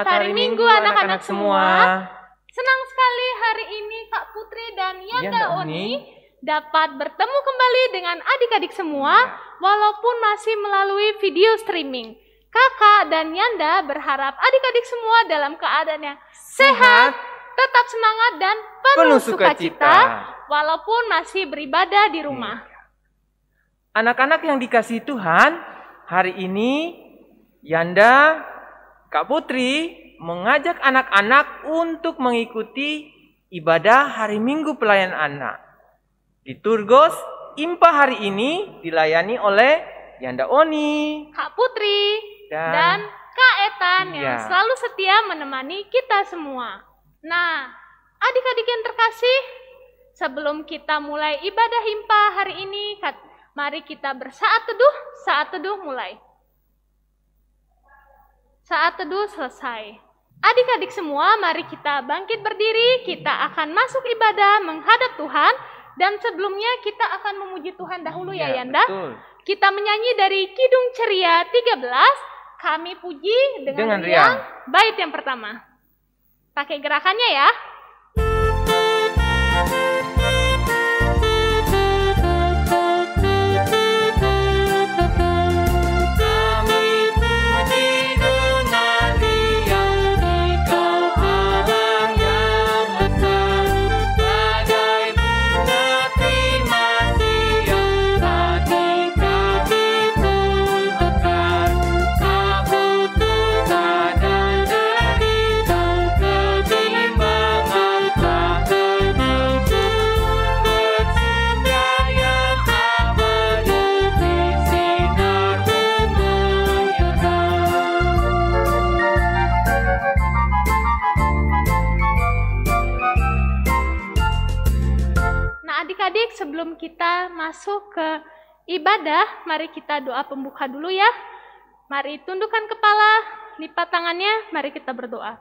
Selamat hari Minggu anak-anak semua. Senang sekali hari ini Kak Putri dan Yanda Oni dapat bertemu kembali dengan adik-adik semua walaupun masih melalui video streaming. Kakak dan Yanda berharap adik-adik semua dalam keadaan yang sehat, tetap semangat dan penuh sukacita walaupun masih beribadah di rumah. Anak-anak yang dikasihi Tuhan, hari ini Yanda, Kak Putri mengajak anak-anak untuk mengikuti ibadah hari Minggu pelayan anak. Di Turgos, IMPA hari ini dilayani oleh Yanda Oni, Kak Putri, dan Kak Etan yang selalu setia menemani kita semua. Nah, adik-adik yang terkasih, sebelum kita mulai ibadah IMPA hari ini, mari kita bersaat teduh. Saat teduh mulai. Saat teduh selesai. Adik-adik semua, mari kita bangkit berdiri. Kita akan masuk ibadah menghadap Tuhan. Dan sebelumnya kita akan memuji Tuhan dahulu ya Yanda. Betul. Kita menyanyi dari Kidung Ceria 13. Kami puji dengan riang bait yang pertama. Pakai gerakannya ya. Sebelum kita masuk ke ibadah, mari kita doa pembuka dulu ya. Mari tundukkan kepala, lipat tangannya, mari kita berdoa.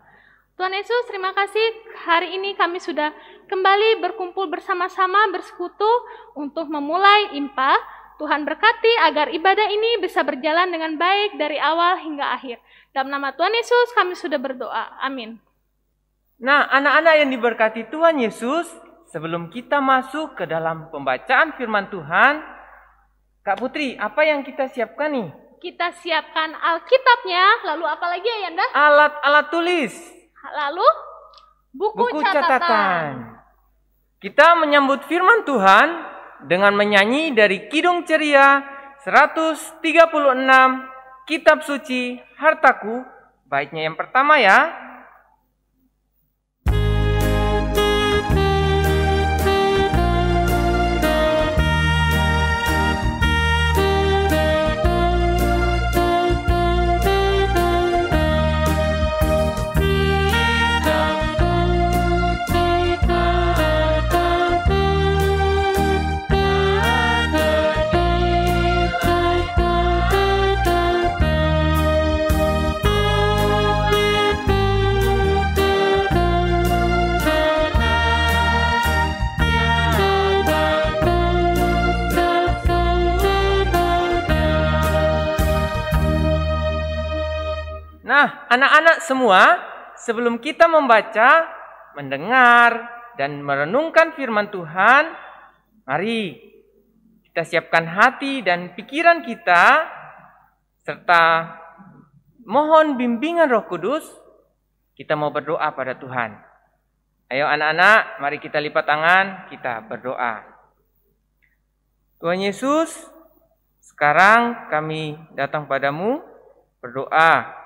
Tuhan Yesus, terima kasih hari ini kami sudah kembali berkumpul bersama-sama bersekutu untuk memulai IMPA. Tuhan berkati agar ibadah ini bisa berjalan dengan baik dari awal hingga akhir. Dalam nama Tuhan Yesus kami sudah berdoa. Amin. Nah, anak-anak yang diberkati Tuhan Yesus, sebelum kita masuk ke dalam pembacaan firman Tuhan, Kak Putri, apa yang kita siapkan nih? Kita siapkan Alkitabnya, lalu apa lagi ya Yanda? Alat tulis. Lalu buku catatan. Kita menyambut firman Tuhan dengan menyanyi dari Kidung Ceria 136, Kitab Suci Hartaku, baitnya yang pertama ya. Nah, anak-anak semua, sebelum kita membaca, mendengar, dan merenungkan firman Tuhan, mari kita siapkan hati dan pikiran kita, serta mohon bimbingan Roh Kudus, kita mau berdoa pada Tuhan. Ayo anak-anak, mari kita lipat tangan, kita berdoa. Tuhan Yesus, sekarang kami datang padamu, berdoa,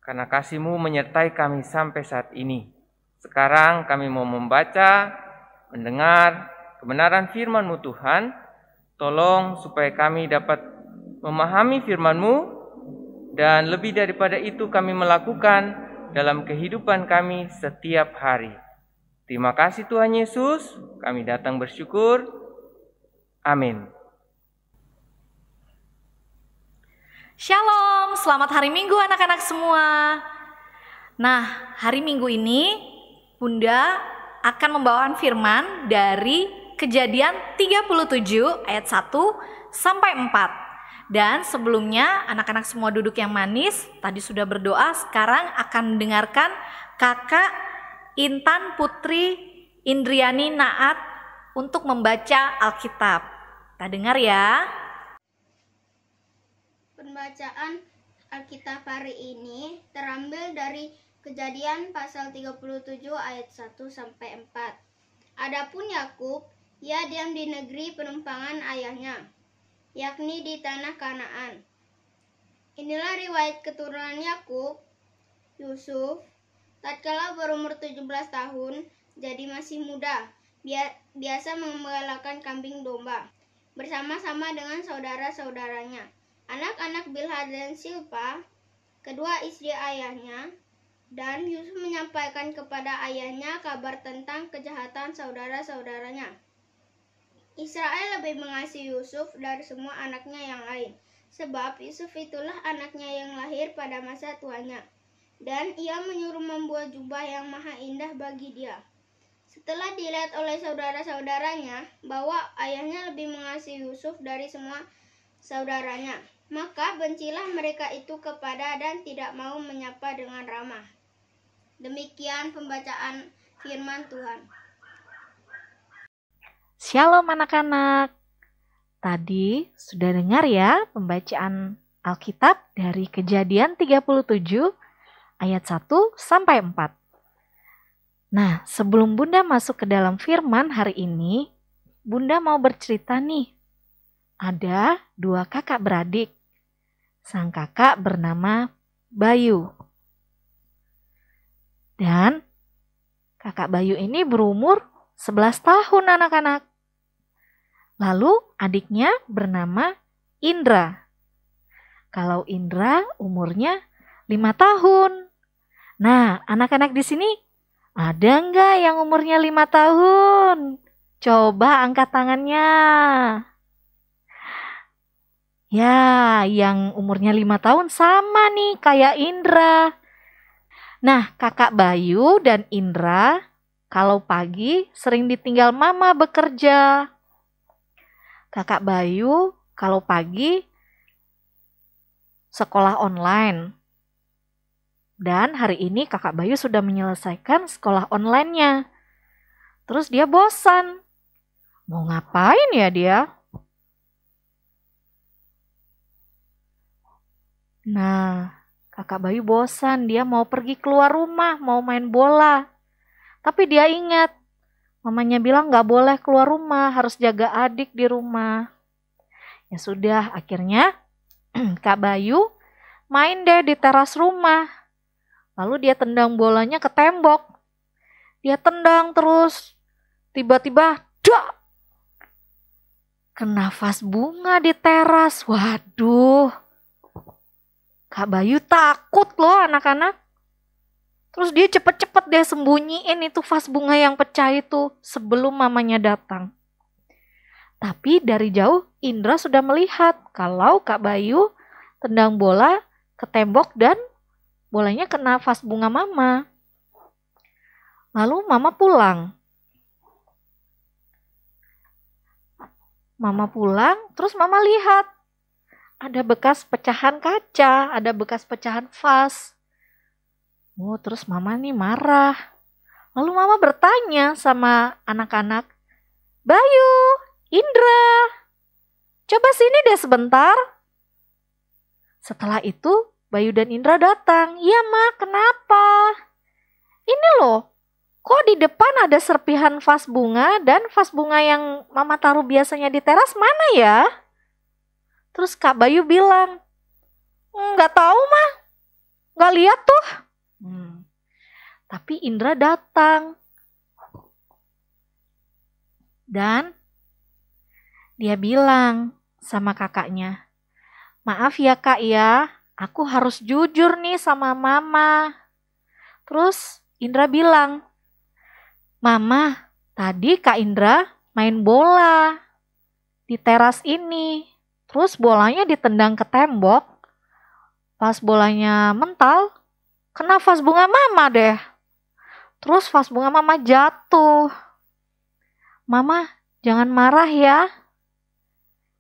karena kasih-Mu menyertai kami sampai saat ini. Sekarang kami mau membaca, mendengar kebenaran firman-Mu Tuhan. Tolong supaya kami dapat memahami firman-Mu, dan lebih daripada itu kami melakukan dalam kehidupan kami setiap hari. Terima kasih Tuhan Yesus, kami datang bersyukur. Amin. Shalom, selamat hari Minggu anak-anak semua. Nah, hari Minggu ini Bunda akan membawakan firman dari Kejadian 37 ayat 1 sampai 4. Dan sebelumnya anak-anak semua duduk yang manis. Tadi sudah berdoa, sekarang akan mendengarkan Kakak Intan Putri Indriani Naat untuk membaca Alkitab. Kita dengar ya. Pembacaan Alkitab hari ini terambil dari Kejadian pasal 37 ayat 1 sampai 4. Adapun Yakub, ia diam di negeri penumpangan ayahnya, yakni di tanah Kanaan. Inilah riwayat keturunan Yakub. Yusuf, tatkala berumur 17 tahun, jadi masih muda, biasa mengembalakan kambing domba, bersama-sama dengan saudara-saudaranya. Anak-anak Bilha dan Silpa, kedua istri ayahnya, dan Yusuf menyampaikan kepada ayahnya kabar tentang kejahatan saudara-saudaranya. Israel lebih mengasihi Yusuf dari semua anaknya yang lain, sebab Yusuf itulah anaknya yang lahir pada masa tuanya, dan ia menyuruh membuat jubah yang maha indah bagi dia. Setelah dilihat oleh saudara-saudaranya bahwa ayahnya lebih mengasihi Yusuf dari semua saudaranya, maka bencilah mereka itu kepada dan tidak mau menyapa dengan ramah. Demikian pembacaan firman Tuhan. Shalom anak-anak. Tadi sudah dengar ya pembacaan Alkitab dari Kejadian 37 ayat 1 sampai 4. Nah, sebelum Bunda masuk ke dalam firman hari ini, Bunda mau bercerita nih. Ada 2 kakak beradik. Sang kakak bernama Bayu. Dan kakak Bayu ini berumur 11 tahun anak-anak. Lalu adiknya bernama Indra. Kalau Indra umurnya 5 tahun. Nah, anak-anak di sini ada nggak yang umurnya 5 tahun? Coba angkat tangannya. Ya, yang umurnya 5 tahun sama nih kayak Indra. Nah, kakak Bayu dan Indra kalau pagi sering ditinggal mama bekerja. Kakak Bayu kalau pagi sekolah online. Dan hari ini kakak Bayu sudah menyelesaikan sekolah online-nya. Terus dia bosan. Mau ngapain ya dia? Nah, kakak Bayu bosan, dia mau pergi keluar rumah, mau main bola. Tapi dia ingat, mamanya bilang gak boleh keluar rumah, harus jaga adik di rumah. Ya sudah, akhirnya Kak Bayu main deh di teras rumah. Lalu dia tendang bolanya ke tembok. Dia tendang terus, tiba-tiba dak! Kena vas bunga di teras. Waduh, Kak Bayu takut loh anak-anak. Terus dia cepet-cepet deh sembunyiin itu vas bunga yang pecah itu sebelum mamanya datang. Tapi dari jauh Indra sudah melihat kalau Kak Bayu tendang bola ke tembok dan bolanya kena vas bunga mama. Lalu mama pulang. Mama pulang, terus mama lihat ada bekas pecahan kaca, ada bekas pecahan vas. Oh, terus mama nih marah. Lalu mama bertanya sama anak-anak, Bayu, Indra, coba sini deh sebentar. Setelah itu, Bayu dan Indra datang. Iya, Ma, kenapa? Ini loh, kok di depan ada serpihan vas bunga dan vas bunga yang mama taruh biasanya di teras mana ya? Terus Kak Bayu bilang, nggak tahu, Ma, nggak lihat tuh. Tapi Indra datang. Dan dia bilang sama kakaknya, maaf ya Kak ya, aku harus jujur nih sama mama. Terus Indra bilang, Mama, tadi Kak Indra main bola di teras ini. Terus bolanya ditendang ke tembok. Pas bolanya mental, kena vas bunga mama deh. Terus vas bunga mama jatuh. Mama, jangan marah ya.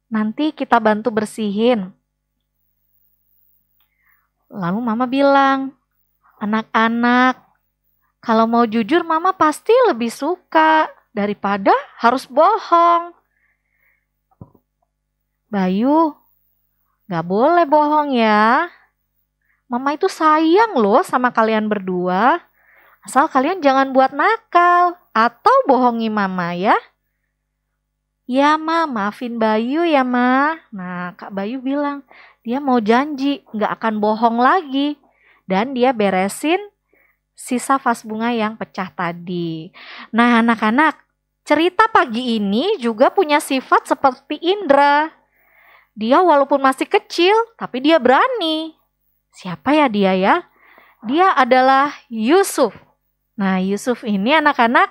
Nanti kita bantu bersihin. Lalu mama bilang, anak-anak, kalau mau jujur mama pasti lebih suka daripada harus bohong. Bayu, gak boleh bohong ya. Mama itu sayang loh sama kalian berdua. Asal kalian jangan buat nakal atau bohongi mama ya. Ya ma, maafin Bayu ya ma. Nah Kak Bayu bilang dia mau janji gak akan bohong lagi. Dan dia beresin sisa vas bunga yang pecah tadi. Nah anak-anak, cerita pagi ini juga punya sifat seperti Indra. Dia walaupun masih kecil, tapi dia berani. Siapa ya dia ya? Dia adalah Yusuf. Nah Yusuf ini anak-anak,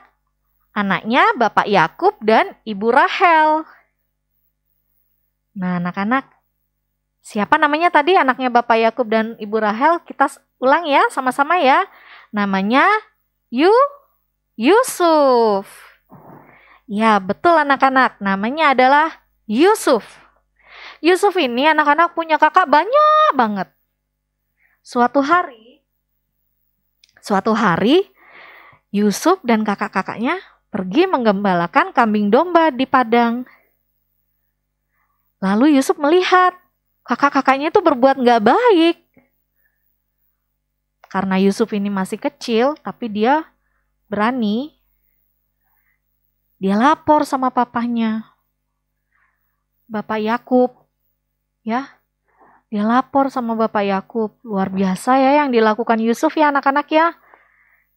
anaknya Bapak Yakub dan Ibu Rahel. Nah anak-anak, siapa namanya tadi anaknya Bapak Yakub dan Ibu Rahel? Kita ulang ya sama-sama ya. Namanya Yusuf. Ya betul anak-anak, namanya adalah Yusuf. Yusuf ini anak-anak punya kakak banyak banget. Suatu hari Yusuf dan kakak-kakaknya pergi menggembalakan kambing domba di padang. Lalu Yusuf melihat kakak-kakaknya itu berbuat gak baik. Karena Yusuf ini masih kecil, tapi dia berani. Dia lapor sama papahnya, Bapak Yakub. Ya, dia lapor sama Bapak Yakub. Luar biasa ya yang dilakukan Yusuf ya anak-anak ya.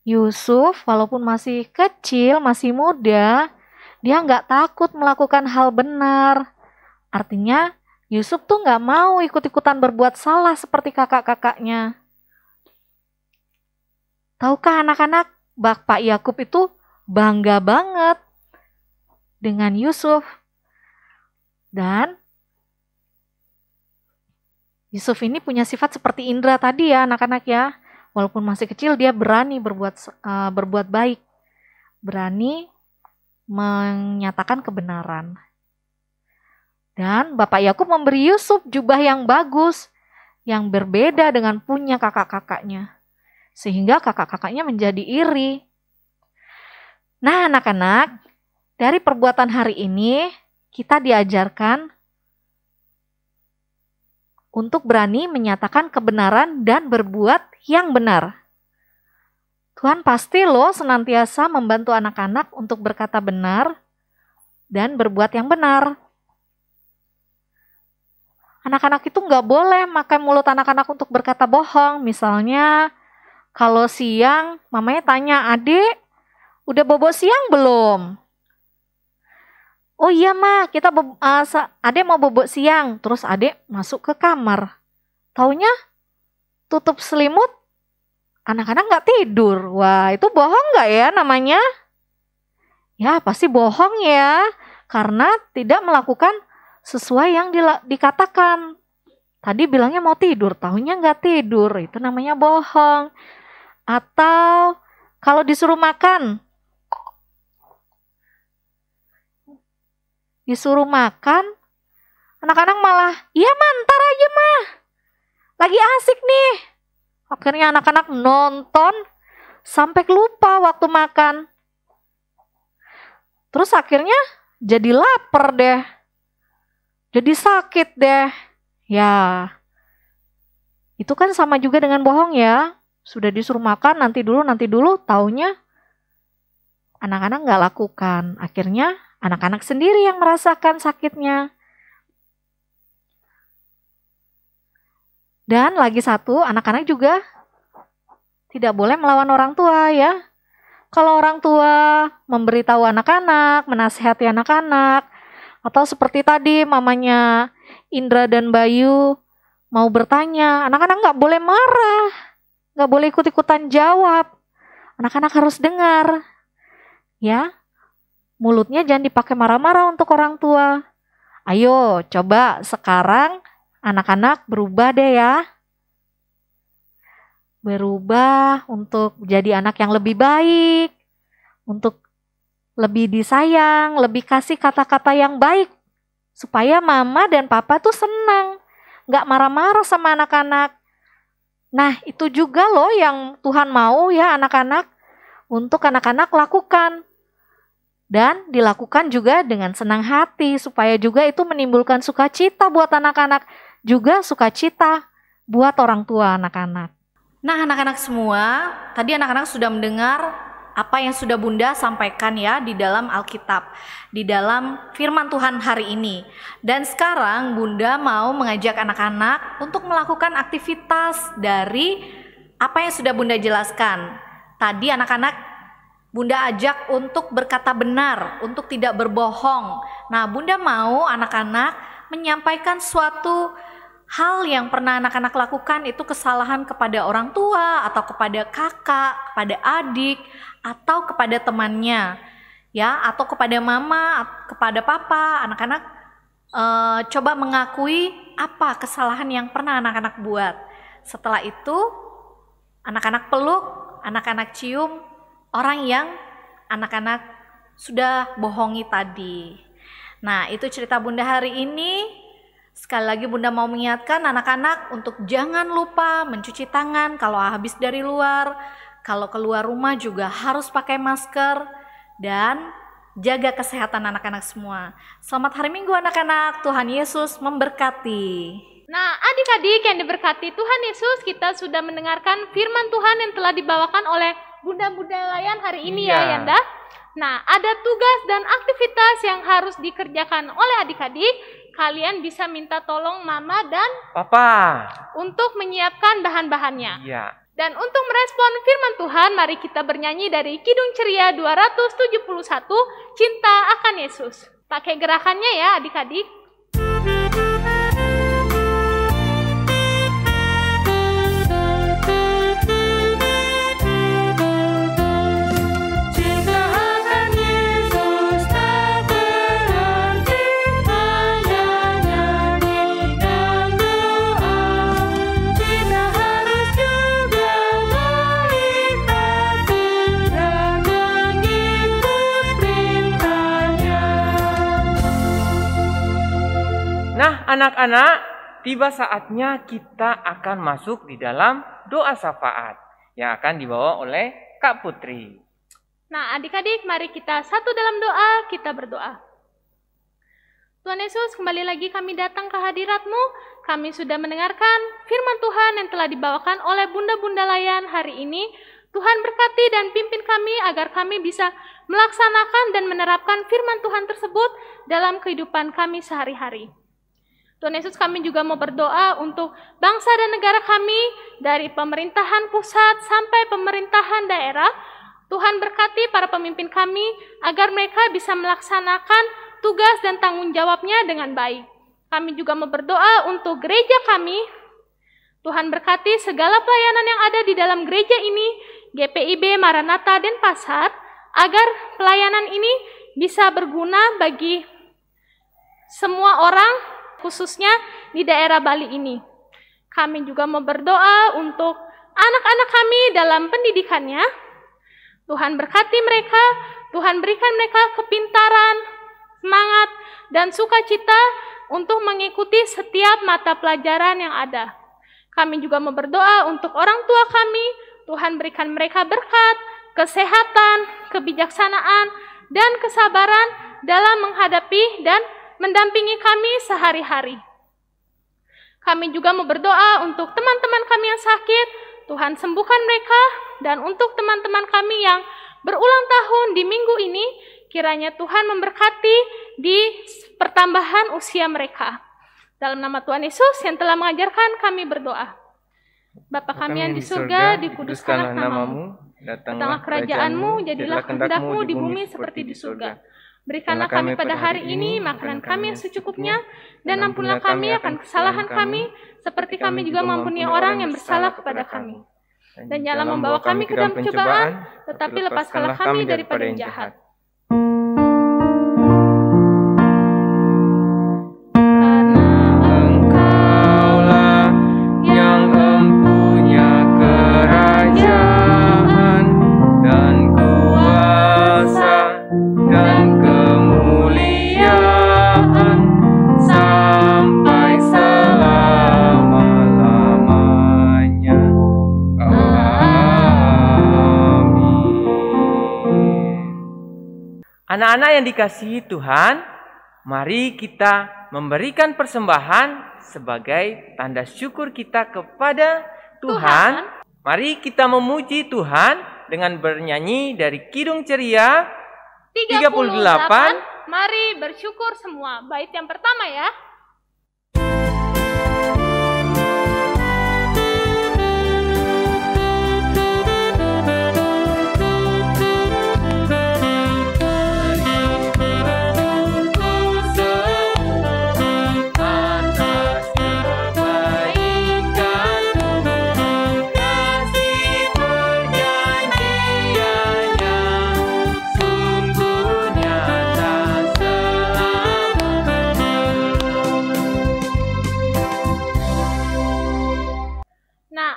Yusuf walaupun masih kecil, masih muda, dia nggak takut melakukan hal benar. Artinya Yusuf tuh nggak mau ikut-ikutan berbuat salah seperti kakak-kakaknya. Tahukah anak-anak, Bapak Yakub itu bangga banget dengan Yusuf. Dan Yusuf ini punya sifat seperti Indra tadi ya anak-anak ya. Walaupun masih kecil dia berani berbuat baik. Berani menyatakan kebenaran. Dan Bapak Yakub memberi Yusuf jubah yang bagus, yang berbeda dengan punya kakak-kakaknya. Sehingga kakak-kakaknya menjadi iri. Nah anak-anak, dari perbuatan hari ini kita diajarkan untuk berani menyatakan kebenaran dan berbuat yang benar. Tuhan pasti loh senantiasa membantu anak-anak untuk berkata benar dan berbuat yang benar. Anak-anak itu nggak boleh makai mulut anak-anak untuk berkata bohong. Misalnya, kalau siang mamanya tanya, "Adik, udah bobo siang belum?" "Oh iya ma, adek mau bobo siang." Terus adek masuk ke kamar. Taunya tutup selimut, anak-anak nggak tidur. Wah itu bohong nggak ya namanya? Ya pasti bohong ya, karena tidak melakukan sesuai yang dikatakan. Tadi bilangnya mau tidur, taunya nggak tidur. Itu namanya bohong. Atau kalau disuruh makan, anak-anak malah, "Iya ma, ntar aja ma, lagi asik nih." Akhirnya anak-anak nonton sampai lupa waktu makan. Terus akhirnya jadi lapar deh, jadi sakit deh. Ya, itu kan sama juga dengan bohong ya. Sudah disuruh makan, nanti dulu, taunya anak-anak nggak lakukan. Akhirnya anak-anak sendiri yang merasakan sakitnya. Dan lagi satu, anak-anak juga tidak boleh melawan orang tua ya. Kalau orang tua memberitahu anak-anak, menasihati anak-anak, atau seperti tadi mamanya Indra dan Bayu mau bertanya, anak-anak nggak boleh marah, nggak boleh ikut-ikutan jawab. Anak-anak harus dengar. Ya, mulutnya jangan dipakai marah-marah untuk orang tua. Ayo, coba sekarang anak-anak berubah deh ya. Berubah untuk jadi anak yang lebih baik. Untuk lebih disayang, lebih kasih kata-kata yang baik. Supaya mama dan papa tuh senang. Gak marah-marah sama anak-anak. Nah, itu juga loh yang Tuhan mau ya anak-anak, untuk anak-anak lakukan. Dan dilakukan juga dengan senang hati, supaya juga itu menimbulkan sukacita buat anak-anak, juga sukacita buat orang tua anak-anak. Nah, anak-anak semua, tadi anak-anak sudah mendengar apa yang sudah Bunda sampaikan ya di dalam Alkitab, di dalam firman Tuhan hari ini. Dan sekarang Bunda mau mengajak anak-anak untuk melakukan aktivitas dari apa yang sudah Bunda jelaskan. Tadi anak-anak Bunda ajak untuk berkata benar, untuk tidak berbohong. Nah, Bunda mau anak-anak menyampaikan suatu hal yang pernah anak-anak lakukan, itu kesalahan kepada orang tua atau kepada kakak, kepada adik, atau kepada temannya, ya, atau kepada mama, kepada papa. Anak-anak coba mengakui apa kesalahan yang pernah anak-anak buat. Setelah itu, anak-anak peluk, anak-anak cium orang yang anak-anak sudah bohongi tadi. Nah, itu cerita Bunda hari ini. Sekali lagi Bunda mau mengingatkan anak-anak untuk jangan lupa mencuci tangan kalau habis dari luar. Kalau keluar rumah juga harus pakai masker. Dan jaga kesehatan anak-anak semua. Selamat hari Minggu anak-anak. Tuhan Yesus memberkati. Nah, adik-adik yang diberkati Tuhan Yesus, kita sudah mendengarkan firman Tuhan yang telah dibawakan oleh Bunda-Bunda Layan hari ini ya Yanda. Nah, ada tugas dan aktivitas yang harus dikerjakan oleh adik-adik. Kalian bisa minta tolong Mama dan Papa untuk menyiapkan bahan-bahannya. Iya. Dan untuk merespon firman Tuhan, mari kita bernyanyi dari Kidung Ceria 271, Cinta Akan Yesus. Pakai gerakannya ya adik-adik. Anak-anak, tiba saatnya kita akan masuk di dalam doa syafaat yang akan dibawa oleh Kak Putri. Nah, adik-adik, mari kita satu dalam doa, kita berdoa. Tuhan Yesus, kembali lagi kami datang ke hadirat-Mu. Kami sudah mendengarkan firman Tuhan yang telah dibawakan oleh Bunda-Bunda Layan hari ini. Tuhan berkati dan pimpin kami agar kami bisa melaksanakan dan menerapkan firman Tuhan tersebut dalam kehidupan kami sehari-hari. Tuhan Yesus, kami juga mau berdoa untuk bangsa dan negara kami, dari pemerintahan pusat sampai pemerintahan daerah. Tuhan berkati para pemimpin kami agar mereka bisa melaksanakan tugas dan tanggung jawabnya dengan baik. Kami juga mau berdoa untuk gereja kami. Tuhan berkati segala pelayanan yang ada di dalam gereja ini, GPIB, Maranatha, Denpasar, agar pelayanan ini bisa berguna bagi semua orang, khususnya di daerah Bali ini. Kami juga mau berdoa untuk anak-anak kami dalam pendidikannya. Tuhan berkati mereka, Tuhan berikan mereka kepintaran, semangat, dan sukacita untuk mengikuti setiap mata pelajaran yang ada. Kami juga mau berdoa untuk orang tua kami, Tuhan berikan mereka berkat, kesehatan, kebijaksanaan, dan kesabaran dalam menghadapi dan mendampingi kami sehari-hari. Kami juga mau berdoa untuk teman-teman kami yang sakit, Tuhan sembuhkan mereka, dan untuk teman-teman kami yang berulang tahun di minggu ini, kiranya Tuhan memberkati di pertambahan usia mereka. Dalam nama Tuhan Yesus yang telah mengajarkan kami berdoa. Bapa kami yang di surga, dikuduskanlah nama-Mu, datanglah kerajaan-Mu, jadilah kehendak-Mu di bumi seperti di surga. Berikanlah kami pada hari ini makanan kami yang secukupnya, dan ampunilah kami akan kesalahan kami, seperti kami juga mengampuni orang yang bersalah kepada kami. Dan janganlah membawa kami ke dalam pencobaan, tetapi lepaskanlah kami daripada yang jahat. Sampai selama-lamanya. Anak-anak yang dikasihi Tuhan, mari kita memberikan persembahan sebagai tanda syukur kita kepada Tuhan. Mari kita memuji Tuhan dengan bernyanyi dari Kidung Ceria 38. Mari bersyukur semua. Bait yang pertama ya.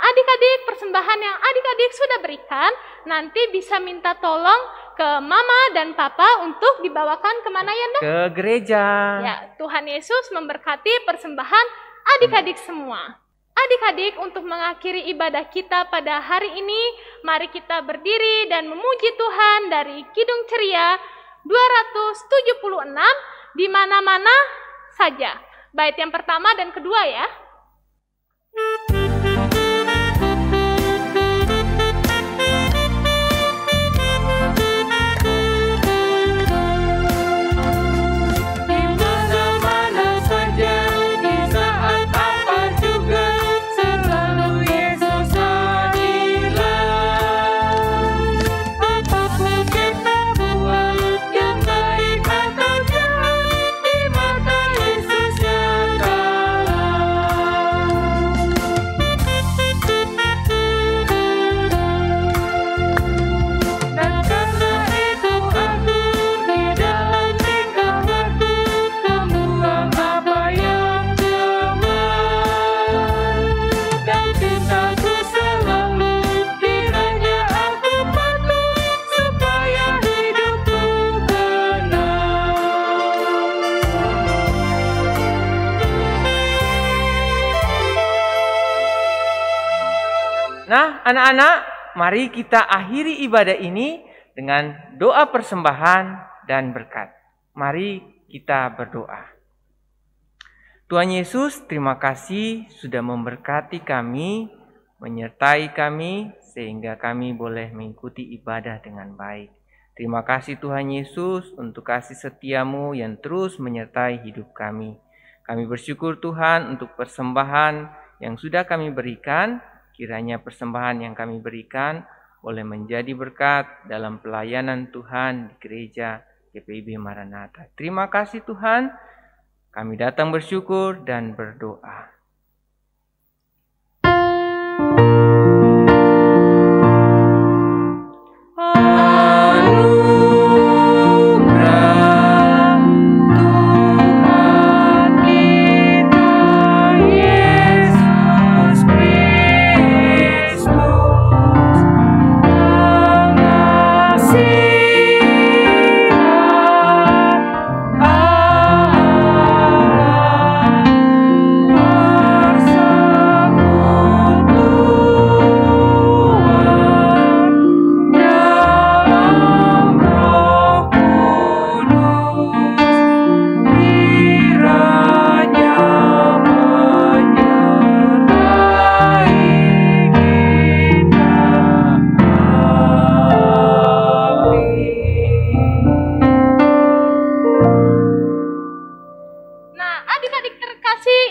Adik-adik, persembahan yang adik-adik sudah berikan, nanti bisa minta tolong ke mama dan papa untuk dibawakan kemana Yanda? Ke gereja. Ya, Tuhan Yesus memberkati persembahan adik-adik semua. Adik-adik, untuk mengakhiri ibadah kita pada hari ini, mari kita berdiri dan memuji Tuhan dari Kidung Ceria 276 di mana-mana saja. Bait yang pertama dan kedua ya. Nah, anak-anak, mari kita akhiri ibadah ini dengan doa persembahan dan berkat. Mari kita berdoa. Tuhan Yesus, terima kasih sudah memberkati kami, menyertai kami, sehingga kami boleh mengikuti ibadah dengan baik. Terima kasih Tuhan Yesus untuk kasih setiamu yang terus menyertai hidup kami. Kami bersyukur Tuhan untuk persembahan yang sudah kami berikan. Kiranya persembahan yang kami berikan boleh menjadi berkat dalam pelayanan Tuhan di gereja GPIB Maranatha. Terima kasih Tuhan, kami datang bersyukur dan berdoa.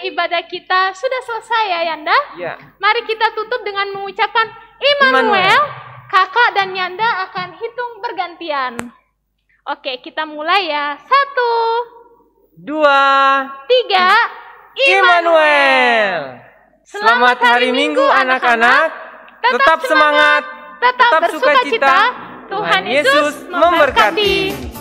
Ibadah kita sudah selesai ya Yanda? Ya. Mari kita tutup dengan mengucapkan Immanuel. Kakak dan Yanda akan hitung bergantian. Oke, kita mulai ya. 1, 2, 3, Immanuel. Selamat hari Minggu anak-anak. Tetap semangat, tetap sukacita. Tuhan Yesus memberkati.